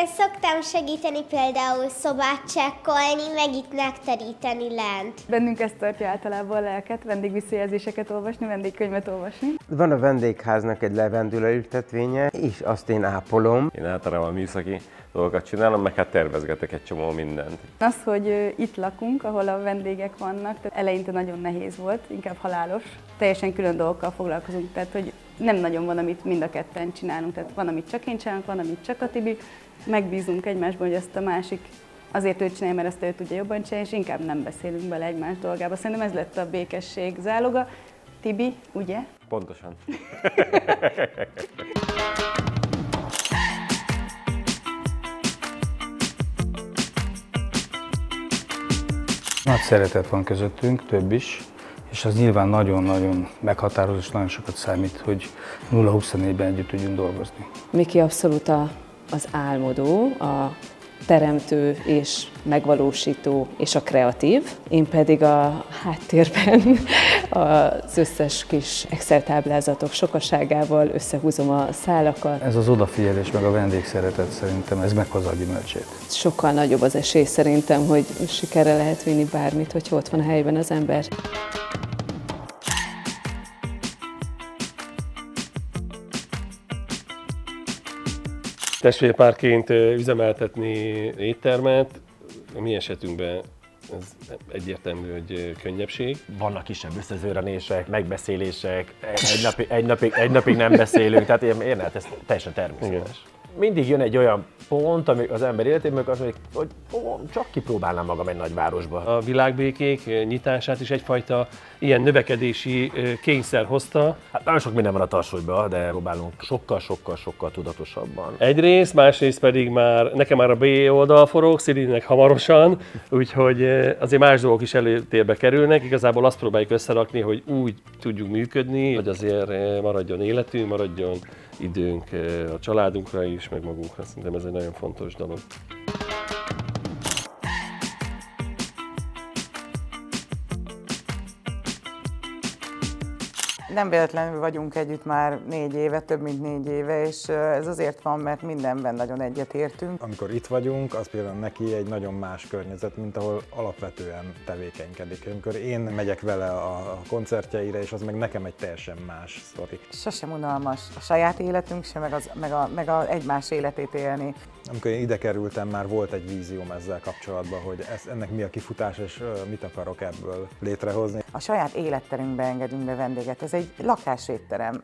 Szoktam segíteni például szobát csekkolni, meg itt megteríteni lent. Bennünk ezt tartja általában a lelket, vendégvisszajelzéseket olvasni, vendégkönyvet olvasni. Van a vendégháznak egy levendula ültetvénye, és azt én ápolom. Én általában műszaki dolgokat csinálom, meg hát tervezgetek egy csomó mindent. Az, hogy itt lakunk, ahol a vendégek vannak, tehát eleinte nagyon nehéz volt, inkább halálos. Teljesen külön dolgokkal foglalkozunk, tehát hogy nem nagyon van, amit mind a ketten csinálunk. Tehát van, amit csak én csinálok, van, amit csak a Tibi. Megbízunk egymásban, hogy ezt a másik azért ő csinálja, mert ezt ő tudja jobban csinálni, és inkább nem beszélünk bele egymás dolgába. Szerintem ez lett a békesség záloga. Tibi, ugye? Pontosan. Nagy szeretet van közöttünk, több is, és az nyilván nagyon-nagyon meghatározó, és nagyon sokat számít, hogy 0-24-ben együtt tudjunk dolgozni. Miki abszolút az álmodó, a teremtő és megvalósító és a kreatív. Én pedig a háttérben az összes kis Excel táblázatok sokaságával összehúzom a szálakat. Ez az odafigyelés meg a vendégszeretet szerintem ez meghozza a gyümölcsét. Sokkal nagyobb az esély szerintem, hogy sikerre lehet vinni bármit, hogyha ott van a helyben az ember. Testvérpárként üzemeltetni éttermet, a mi esetünkben ez egyértelmű, hogy könnyebbség. Vannak kisebb összezőrenések, megbeszélések, egy napig nem beszélünk, tehát hát ez teljesen természetes. Igen. Mindig jön egy olyan pont, ami az ember életében, amikor azt mondja, hogy csak kipróbálnám magam egy nagyvárosba. A világbékék nyitását is egyfajta ilyen növekedési kényszer hozta. Hát nagyon sok minden van a tarsolyban, de próbálunk sokkal tudatosabban. Egyrészt, másrészt pedig nekem már a B oldal forog, Szilinek hamarosan, úgyhogy azért más dolgok is előtérbe kerülnek. Igazából azt próbáljuk összerakni, hogy úgy tudjunk működni, hogy azért maradjon életünk, maradjon időnk a családunkra is, meg magunkra. Szerintem ez egy nagyon fontos dolog. Nem véletlenül vagyunk együtt már 4 éve, több mint 4 éve, és ez azért van, mert mindenben nagyon egyetértünk. Amikor itt vagyunk, az például neki egy nagyon más környezet, mint ahol alapvetően tevékenykedik. Amikor én megyek vele a koncertjeire, és az meg nekem egy teljesen más sztori. Sosem unalmas a saját életünk sem, meg a egymás életét élni. Amikor én ide kerültem, már volt egy vízióm ezzel kapcsolatban, hogy ennek mi a kifutás, és mit akarok ebből létrehozni. A saját életterünkbe engedünk be vendéget. Ez egy lakásétterem,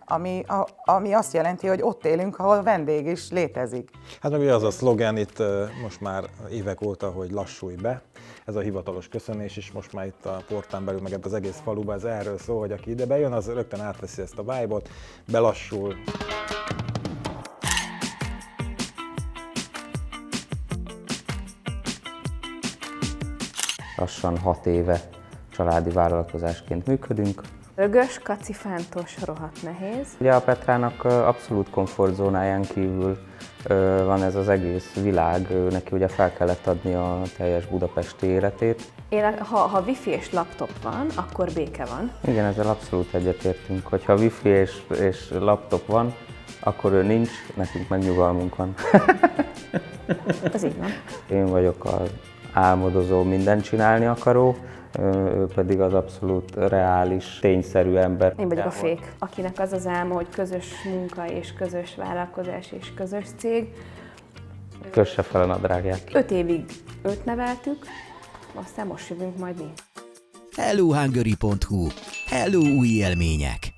ami azt jelenti, hogy ott élünk, ahol vendég is létezik. Hát meg ugye az a szlogen itt most már évek óta, hogy lassulj be. Ez a hivatalos köszönés is most már itt a portán belül, meg az egész faluban ez erről szól, hogy aki ide bejön, az rögtön átveszi ezt a vibe-ot, belassul. Lassan 6 éve családi vállalkozásként működünk. Rögös, kacifántos, rohadt nehéz. Ugye a Petrának abszolút komfortzónáján kívül van ez az egész világ, neki ugye fel kellett adni a teljes budapesti életét. Ha wifi és laptop van, akkor béke van. Igen, ezzel abszolút egyetértünk, hogyha wifi és laptop van, akkor ő nincs, nekünk meg nyugalmunk van. Ez így van. Én vagyok az álmodozó, mindent csinálni akaró, ő pedig az abszolút reális, tényszerű ember. Én vagyok a fék, akinek az az álma, hogy közös munka és közös vállalkozás és közös cég. Kösse fel a nadrágját. 5 évig őt neveltük, aztán most jövünk majd mi. hellohungary.hu. Hello új élmények!